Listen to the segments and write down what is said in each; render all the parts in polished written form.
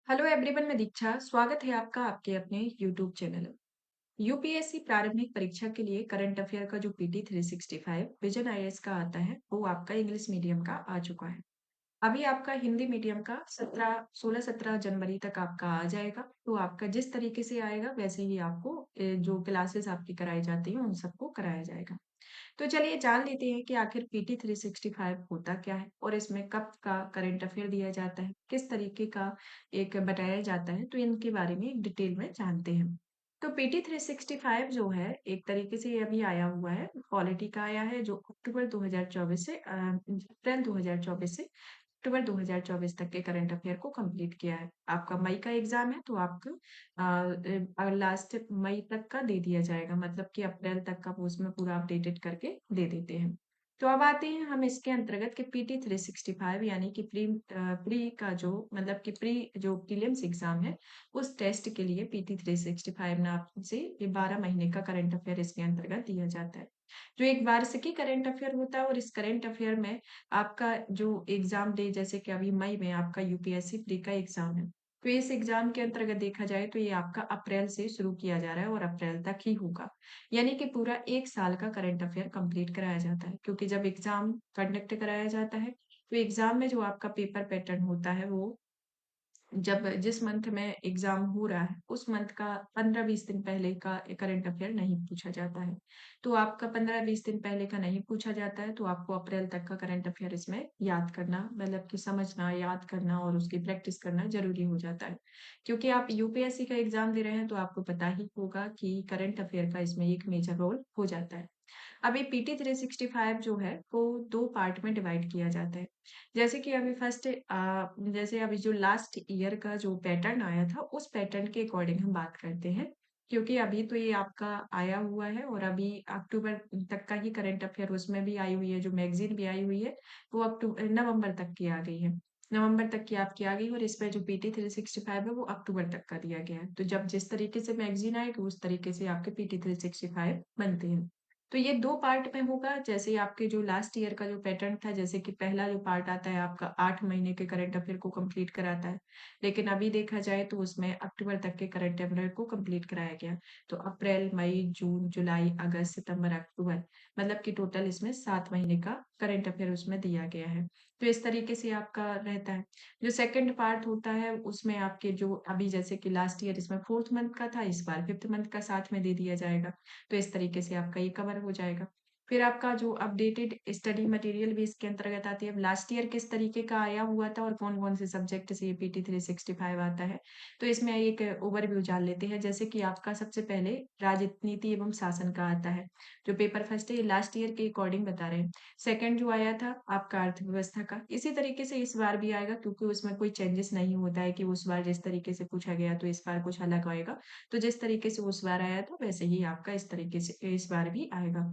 Hello everyone, मैं दीक्षा। स्वागत है आपका आपके अपने यूट्यूब चैनल। यूपीएससी प्रारंभिक परीक्षा के लिए करंट अफेयर का जो पीटी 365 विजन आईएएस का आता है वो आपका इंग्लिश मीडियम का आ चुका है। अभी आपका हिंदी मीडियम का 16-17 जनवरी तक आपका आ जाएगा। तो आपका जिस तरीके से आएगा वैसे ही आपको जो क्लासेस आपकी कराई जाती हैं उन सबको कराया जाएगा। तो चलिए जान लेते हैं कि आखिर पीटी 365 होता क्या है और इसमें कब का करंट अफेयर दिया जाता है, किस तरीके का एक बताया जाता है, तो इनके बारे में डिटेल में जानते हैं। तो पीटी 365 जो है एक तरीके से ये अभी आया हुआ है, पॉलिटी का आया है जो अक्टूबर 2024 से अप्रैल 2024 से अक्टूबर 2024 तक के करंट अफेयर को कंप्लीट किया है। आपका मई का एग्जाम है तो आपका लास्ट मई तक का दे दिया जाएगा, मतलब कि अप्रैल तक का वो उसमें पूरा अपडेटेड करके दे देते हैं। तो अब आते हैं हम इसके अंतर्गत कि पीटी 365 यानी कि प्री का जो मतलब कि प्री जो प्रीलिम्स एग्जाम है उस टेस्ट के लिए पीटी 365 नाम से ये 12 महीने का करंट अफेयर इसके अंतर्गत दिया जाता है, जो एक वार्षिकी करंट अफेयर होता है। और इस करंट अफेयर में आपका जो एग्जाम डे, जैसे कि अभी मई में आपका यूपीएससी प्री का एग्जाम है, तो इस एग्जाम के अंतर्गत देखा जाए तो ये आपका अप्रैल से शुरू किया जा रहा है और अप्रैल तक ही होगा। यानी कि पूरा एक साल का करंट अफेयर कंप्लीट कराया जाता है, क्योंकि जब एग्जाम कंडक्ट कराया जाता है तो एग्जाम में जो आपका पेपर पैटर्न होता है वो जब जिस मंथ में एग्जाम हो रहा है उस मंथ का 15-20 दिन पहले का करंट अफेयर नहीं पूछा जाता है। तो आपका 15-20 दिन पहले का नहीं पूछा जाता है तो आपको अप्रैल तक का करंट अफेयर इसमें याद करना, मतलब कि समझना, याद करना और उसकी प्रैक्टिस करना जरूरी हो जाता है। क्योंकि आप यूपीएससी का एग्जाम दे रहे हैं तो आपको पता ही होगा कि करंट अफेयर का इसमें एक मेजर रोल हो जाता है। अभी पीटी 365 जो है वो दो पार्ट में डिवाइड किया जाता है। जैसे कि अभी जैसे अभी जो लास्ट ईयर का जो पैटर्न आया था उस पैटर्न के अकॉर्डिंग हम बात करते हैं, क्योंकि अभी तो ये आपका आया हुआ है और अभी अक्टूबर तक का ही करंट अफेयर उसमें भी आई हुई है, जो मैगजीन भी आई हुई है वो अक्टूबर नवंबर तक की आ गई है। नवंबर तक की आपकी आ गई और इस पे जो पीटी 365 है वो अक्टूबर तक का दिया गया है। तो जब जिस तरीके से मैगजीन आएगी उस तरीके से आपके पीटी 365 बनते हैं। तो ये 2 पार्ट में होगा। जैसे आपके जो लास्ट ईयर का जो पैटर्न था, जैसे कि पहला जो पार्ट आता है आपका 8 महीने के करंट अफेयर को कंप्लीट कराता है। लेकिन अभी देखा जाए तो उसमें अक्टूबर तक के करंट अफेयर को कंप्लीट कराया गया। तो अप्रैल, मई, जून, जुलाई, अगस्त, सितंबर, अक्टूबर, मतलब कि टोटल इसमें 7 महीने का करंट अफेयर उसमें दिया गया है। तो इस तरीके से आपका रहता है। जो सेकंड पार्ट होता है उसमें आपके जो अभी जैसे कि लास्ट ईयर इसमें 4th मंथ का था, इस बार 5th मंथ का साथ में दे दिया जाएगा। तो इस तरीके से आपका ये कवर हो जाएगा। फिर आपका जो अपडेटेड स्टडी मटेरियल भी इसके अंतर्गत आती है। अब लास्ट ईयर किस तरीके का आया हुआ था और कौन-कौन से सब्जेक्ट से ये पीटी 365 आता है, तो इसमें एक ओवरव्यू जान लेते हैं। जैसे कि आपका सबसे पहले राजनीति एवं शासन का आता है, जो पेपर फर्स्ट है ये लास्ट ईयर के अकॉर्डिंग बता रहे हैं। सेकंड जो आया था आपका अर्थव्यवस्था का, इसी तरीके से इस बार भी आएगा, क्योंकि उसमें कोई चेंजेस नहीं होता है कि उस बार जिस तरीके से पूछा गया तो इस बार कुछ अलग आएगा। तो जिस तरीके से उस बार आया था वैसे ही आपका इस तरीके से इस बार भी आएगा।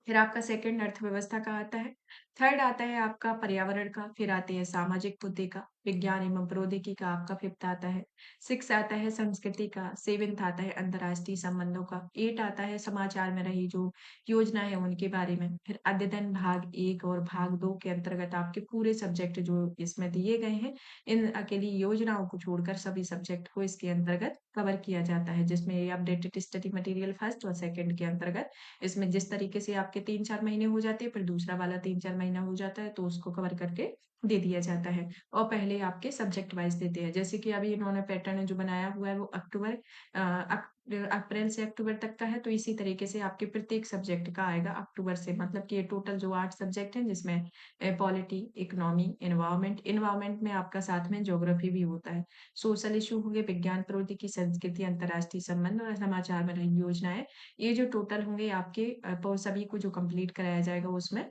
फिर आपका सेकंड अर्थव्यवस्था का आता है। थर्ड आता है आपका पर्यावरण का, फिर आते हैं सामाजिक मुद्दे का, विज्ञान एवं प्रौद्योगिकी का आपका फिफ्थ आता है। सिक्स आता है संस्कृति का, सेवेंथ आता है अंतर्राष्ट्रीय संबंधों का, एट आता है समाचार में रही जो योजना है उनके बारे में। फिर अद्यतन भाग एक और भाग दो के अंतर्गत आपके पूरे सब्जेक्ट जो इसमें दिए गए हैं, इन अकेली योजनाओं को छोड़कर सभी सब्जेक्ट को इसके अंतर्गत कवर किया जाता है, जिसमें ये अपडेटेड स्टडी मटेरियल फर्स्ट और सेकंड के अंतर्गत इसमें जिस तरीके से आपके 3-4 महीने हो जाते हैं, फिर दूसरा वाला 3-4 महीना हो जाता है, तो उसको कवर करके दे दिया जाता है। और पहले आपके सब्जेक्ट वाइज़ देते हैं। जैसे कि अभी इन्होंने पैटर्न जो बनाया हुआ है वो अप्रैल से अक्टूबर तक का है, तो इसी तरीके से आपके प्रत्येक सब्जेक्ट का आएगा अक्टूबर से। मतलब कि ये टोटल जो 8 सब्जेक्ट हैं जिसमें पॉलिटी, इकोनॉमी, एनवायरनमेंट, एनवायरनमेंट में आपका साथ में ज्योग्राफी भी होता है। सोशल इश्यू होंगे, विज्ञान, प्रौद्योगिकी, संस्कृति, अंतर्राष्ट्रीय संबंध और समाचार में रही योजनाएँ, ये जो टोटल होंगे आपके सभी को जो कंप्लीट कराया जाएगा उसमें,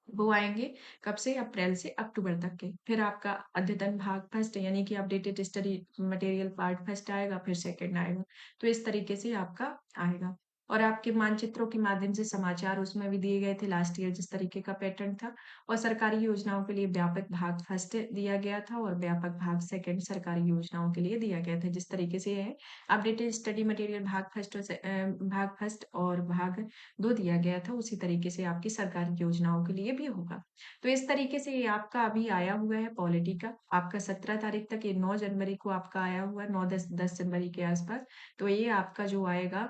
वो आएँगे कब से? अप्रैल से अक्टूबर तक के। फिर आपका अद्यतन भाग फर्स्ट यानी कि updated study material part first आएगा, फिर सेकंड आएगा। तो इस तरीके से आपका आएगा। और आपके मानचित्रों के माध्यम से समाचार उसमें भी दिए गए थे लास्ट ईयर जिस तरीके का पैटर्न था। और सरकारी योजनाओं के लिए व्यापक भाग फर्स्ट दिया गया था और व्यापक भाग सेकंड सरकारी योजनाओं के लिए दिया गया था। जिस तरीके से है अपडेटेड स्टडी मटेरियल भाग फर्स्ट और भाग 2 दिया गया था, उसी तरीके से आपकी सरकारी योजनाओं के लिए भी होगा। तो इस तरीके से ये आपका अभी आया हुआ है पॉलिटी का। आपका 17 तारीख तक, ये 9 जनवरी को आपका आया हुआ है, 9-10 जनवरी के आसपास। तो ये आपका जो आएगा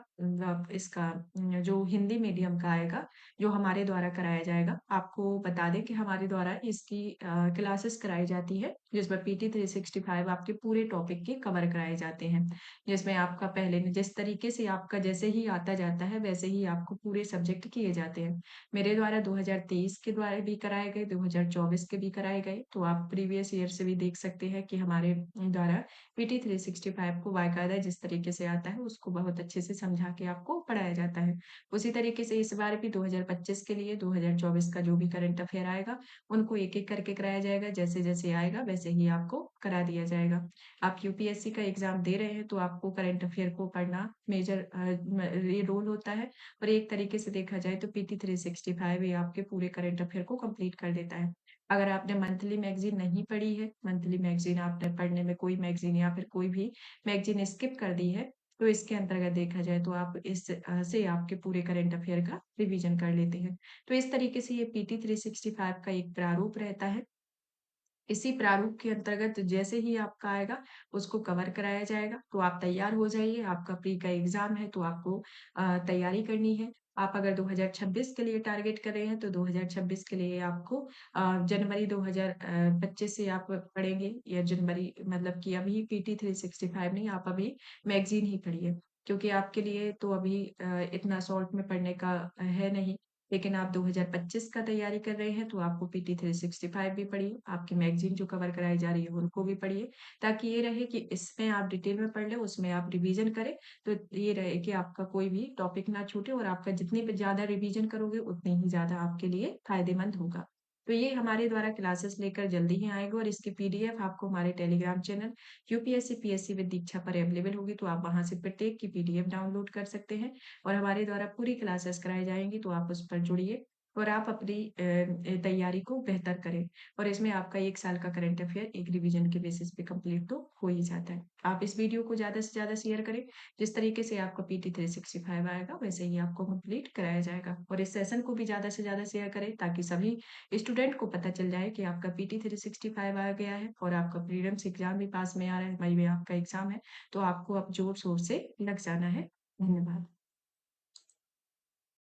इसका जो हिंदी मीडियम का आएगा, जो हमारे द्वारा कराया जाएगा। आपको बता दें कि हमारे द्वारा इसकी क्लासेस कराई जाती है, जिसमें पीटी 365 आपके पूरे टॉपिक के कवर कराए जाते हैं। जिसमें आपका पहले जिस तरीके से आपका जैसे ही आता जाता है, वैसे ही आपको पूरे सब्जेक्ट किए जाते हैं। मेरे द्वारा 2023 के द्वारा भी कराए गए, 2024 के भी कराए गए, तो आप प्रीवियस ईयर से भी देख सकते हैं कि हमारे द्वारा पीटी 365 को बाकायदा जिस तरीके से आता है, उसको बहुत अच्छे से समझा के आपको पढ़ाया जाता है। उसी तरीके से इस बार भी 2025 के लिए 2024 का जो भी करंट अफेयर आएगा, उनको एक-एक करके कराया जाएगा। जैसे-जैसे आएगा, वैसे ही आपको करा दिया जाएगा। आप यूपीएससी का एग्ज़ाम दे रहे हैं, तो आपको करंट अफेयर को पढ़ना मेजर ये रोल होता है। और एक तरीके से देखा जाए तो पीटी 365 ये आपके पूरे करंट अफेयर को कंप्लीट कर देता है। अगर आपने मंथली मैगज़ीन नहीं पढ़ी है, मंथली मैगज़ीन आपने पढ़ने में कोई मैगज़ीन या फिर कोई भी मैगज़ीन स्किप कर दी है, तो इसके अंतर्गत देखा जाए तो आप से आपके पूरे करंट अफेयर का रिवीजन कर लेते हैं। तो इस तरीके से ये पीटी 365 का एक प्रारूप रहता है। इसी प्रारूप के अंतर्गत जैसे ही आपका आएगा, उसको कवर कराया जाएगा, तो आप तैयार हो जाइए। आपका प्री का एग्ज़ाम है, तो आपको तैयारी करनी है। आप अगर 2026 के लिए टारगेट कर रहे हैं, तो 2026 के लिए आपको जनवरी 2025 से आप पढ़ेंगे या जनवरी मतलब कि अभी पीटी 365 नहीं, आप अभी मैगज़ीन ही पढ़िए। क्योंकि आपके लिए तो अभी इतना शॉर्ट में पढ़ने का है नहीं। लेकिन आप 2025 का तैयारी कर रहे हैं, तो आपको पीटी 365 भी पढ़िए, आपकी मैगज़ीन जो कवर कराई जा रही है, उनको भी पढ़िए, ताकि ये रहे कि इसमें आप डिटेल में पढ़ लें, उसमें आप रिवीज़न करें, तो ये रहे कि आपका कोई भी टॉपिक ना छूटे और आपका जितनी भी ज़्यादा रिवीज़न करोगे, उतनी ही ज़्यादा आपके लिए फ़ायदेमंद होगा। तो ये हमारे द्वारा क्लासेस लेकर जल्दी ही आएँगे और इसकी पीडीएफ आपको हमारे telegram channel UPSC, PSC with Diksha पर अवेलेबल होगी, तो आप वहाँ से प्रत्येक की पीडीएफ डाउनलोड कर सकते हैं। और हमारे द्वारा पूरी क्लासेस कराई जाएँगी, तो आप उस पर जुड़िए और आप अपनी तैयारी को बेहतर करें। और इसमें आपका 1 साल का करंट अफेयर एक रिवीजन के बेसिस पे कंप्लीट तो हो ही जाता है। आप इस वीडियो को ज़्यादा से ज़्यादा शेयर करें, जिस तरीके से आपका पीटी 365 आएगा, वैसे ही आपको कंप्लीट कराया जाएगा। और इस सेशन को भी ज़्यादा से ज़्यादा शेयर करें, ताकि सभी स्टूडेंट को पता चल जाए कि आपका पीटी 365 आ गया है और आपका प्रीलिम्स एग्ज़ाम भी पास में आ रहा है, मई में आपका एग्ज़ाम है, तो आपको अब ज़ोर-शोर से लग जाना है। धन्यवाद।